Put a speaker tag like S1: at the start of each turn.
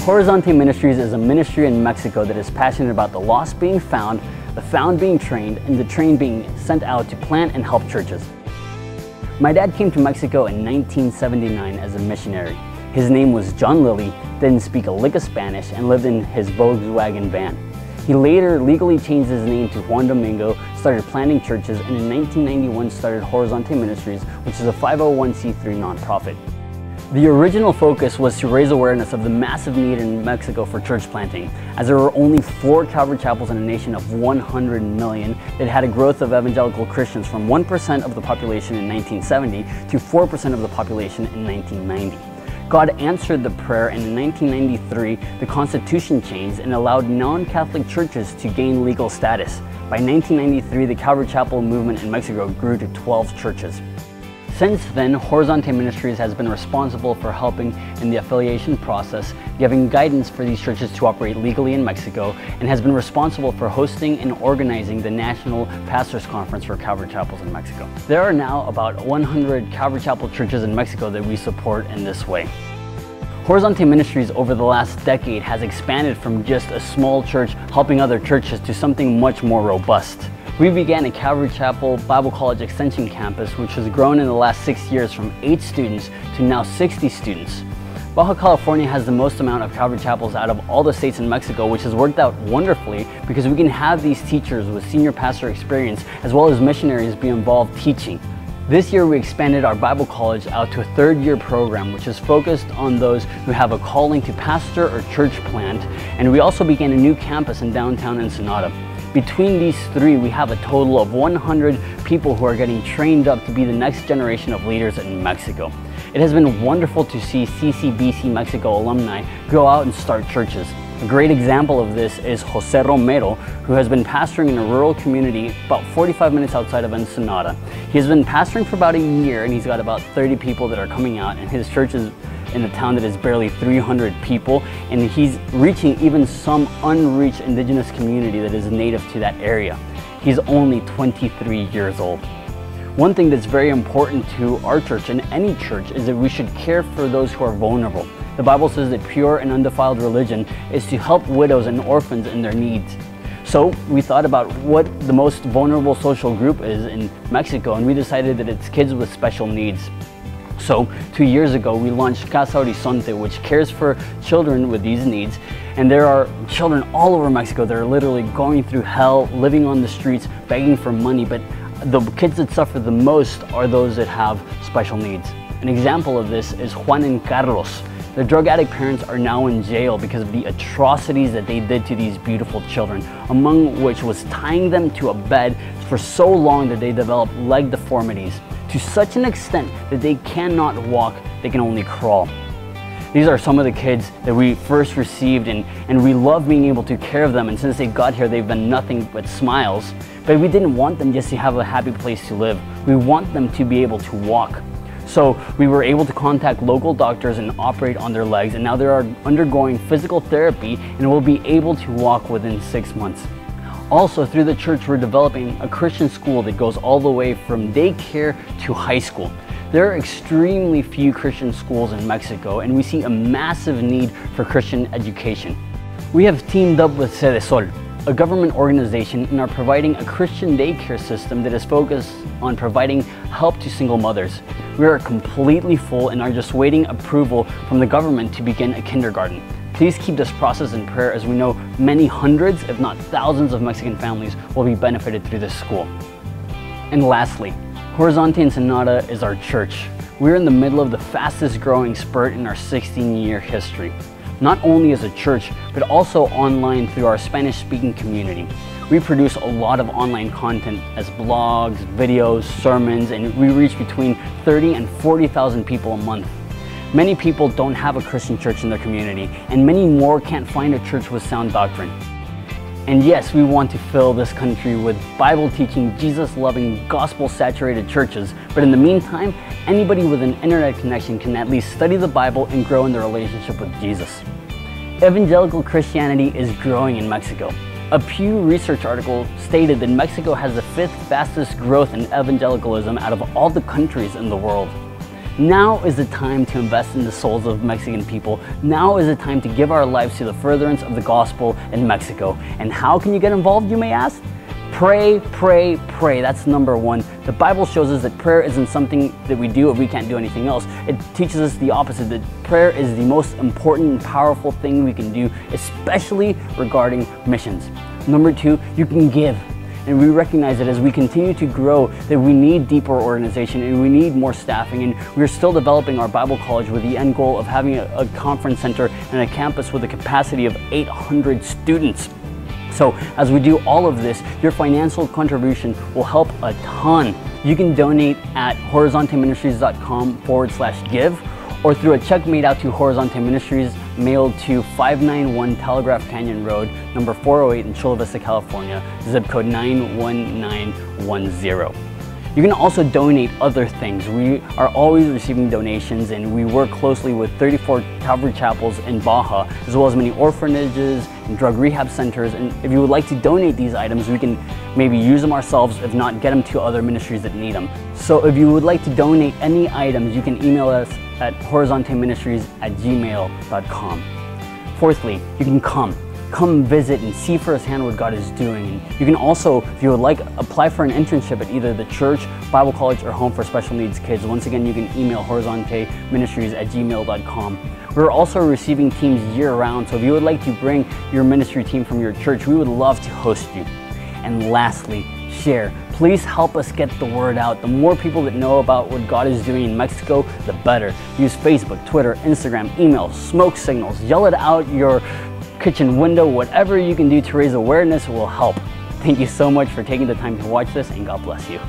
S1: Horizonte Ministries is a ministry in Mexico that is passionate about the lost being found, the found being trained, and the trained being sent out to plant and help churches. My dad came to Mexico in 1979 as a missionary. His name was John Lilly, didn't speak a lick of Spanish, and lived in his Volkswagen van. He later legally changed his name to Juan Domingo, started planting churches, and in 1991 started Horizonte Ministries, which is a 501c3 nonprofit. The original focus was to raise awareness of the massive need in Mexico for church planting, as there were only 4 Calvary chapels in a nation of 100 million that had a growth of evangelical Christians from 1% of the population in 1970 to 4% of the population in 1990. God answered the prayer, and in 1993, the Constitution changed and allowed non-Catholic churches to gain legal status. By 1993, the Calvary Chapel movement in Mexico grew to 12 churches. Since then, Horizonte Ministries has been responsible for helping in the affiliation process, giving guidance for these churches to operate legally in Mexico, and has been responsible for hosting and organizing the National Pastors Conference for Calvary Chapels in Mexico. There are now about 100 Calvary Chapel churches in Mexico that we support in this way. Horizonte Ministries over the last decade has expanded from just a small church helping other churches to something much more robust. We began a Calvary Chapel Bible College Extension campus, which has grown in the last 6 years from 8 students to now 60 students. Baja California has the most amount of Calvary Chapels out of all the states in Mexico, which has worked out wonderfully because we can have these teachers with senior pastor experience as well as missionaries be involved teaching. This year we expanded our Bible College out to a 3rd-year program, which is focused on those who have a calling to pastor or church plant, and we also began a new campus in downtown Ensenada. Between these 3, we have a total of 100 people who are getting trained up to be the next generation of leaders in Mexico. It has been wonderful to see CCBC Mexico alumni go out and start churches. A great example of this is Jose Romero, who has been pastoring in a rural community about 45 minutes outside of Ensenada. He has been pastoring for about a year, and he's got about 30 people that are coming out, and his church is in a town that is barely 300 people, and he's reaching even some unreached indigenous community that is native to that area. He's only 23 years old. One thing that's very important to our church and any church is that we should care for those who are vulnerable. The Bible says that pure and undefiled religion is to help widows and orphans in their needs. So we thought about what the most vulnerable social group is in Mexico, and we decided that it's kids with special needs. So 2 years ago, we launched Casa Horizonte, which cares for children with these needs. And there are children all over Mexico that are literally going through hell, living on the streets, begging for money. But the kids that suffer the most are those that have special needs. An example of this is Juan and Carlos. Their drug addict parents are now in jail because of the atrocities that they did to these beautiful children, among which was tying them to a bed for so long that they developed leg deformities, to such an extent that they cannot walk, they can only crawl. These are some of the kids that we first received, and we love being able to care of them, and since they got here they've been nothing but smiles. But we didn't want them just to have a happy place to live. We want them to be able to walk. So we were able to contact local doctors and operate on their legs, and now they are undergoing physical therapy and will be able to walk within 6 months. Also, through the church, we're developing a Christian school that goes all the way from daycare to high school. There are extremely few Christian schools in Mexico, and we see a massive need for Christian education. We have teamed up with Sedesol, a government organization, and are providing a Christian daycare system that is focused on providing help to single mothers. We are completely full and are just waiting approval from the government to begin a kindergarten. Please keep this process in prayer, as we know many hundreds, if not thousands, of Mexican families will be benefited through this school. And lastly, Horizonte Ensenada is our church. We're in the middle of the fastest growing spurt in our 16-year history. Not only as a church, but also online through our Spanish-speaking community. We produce a lot of online content as blogs, videos, sermons, and we reach between 30 and 40,000 people a month. Many people don't have a Christian church in their community, and many more can't find a church with sound doctrine. And yes, we want to fill this country with Bible-teaching, Jesus-loving, gospel-saturated churches, but in the meantime, anybody with an internet connection can at least study the Bible and grow in their relationship with Jesus. Evangelical Christianity is growing in Mexico. A Pew Research article stated that Mexico has the 5th fastest growth in evangelicalism out of all the countries in the world. Now is the time to invest in the souls of Mexican people. Now is the time to give our lives to the furtherance of the gospel in Mexico. And how can you get involved, you may ask? Pray, pray, pray. That's number one. The Bible shows us that prayer isn't something that we do if we can't do anything else. It teaches us the opposite, that prayer is the most important and powerful thing we can do, especially regarding missions. Number two, you can give. And we recognize that as we continue to grow, that we need deeper organization and we need more staffing. And we're still developing our Bible college with the end goal of having a conference center and a campus with a capacity of 800 students. So as we do all of this, your financial contribution will help a ton. You can donate at horizonteministries.com/give or through a check made out to Horizonte Ministries, mailed to 591 Telegraph Canyon Road, number 408 in Chula Vista, California, zip code 91910. You can also donate other things. We are always receiving donations, and we work closely with 34 Calvary chapels in Baja, as well as many orphanages and drug rehab centers. And if you would like to donate these items, we can maybe use them ourselves, if not, get them to other ministries that need them. So if you would like to donate any items, you can email us at horizonteministries@gmail.com. Fourthly, you can come visit and see firsthand what God is doing. And you can also, if you would like, apply for an internship at either the church, Bible college, or home for special needs kids. Once again, you can email horizonteministries@gmail.com. We're also receiving teams year-round, so if you would like to bring your ministry team from your church, we would love to host you. And lastly, share. Please help us get the word out. The more people that know about what God is doing in Mexico, the better. Use Facebook, Twitter, Instagram, email, smoke signals, yell it out your kitchen window. Whatever you can do to raise awareness will help. Thank you so much for taking the time to watch this, and God bless you.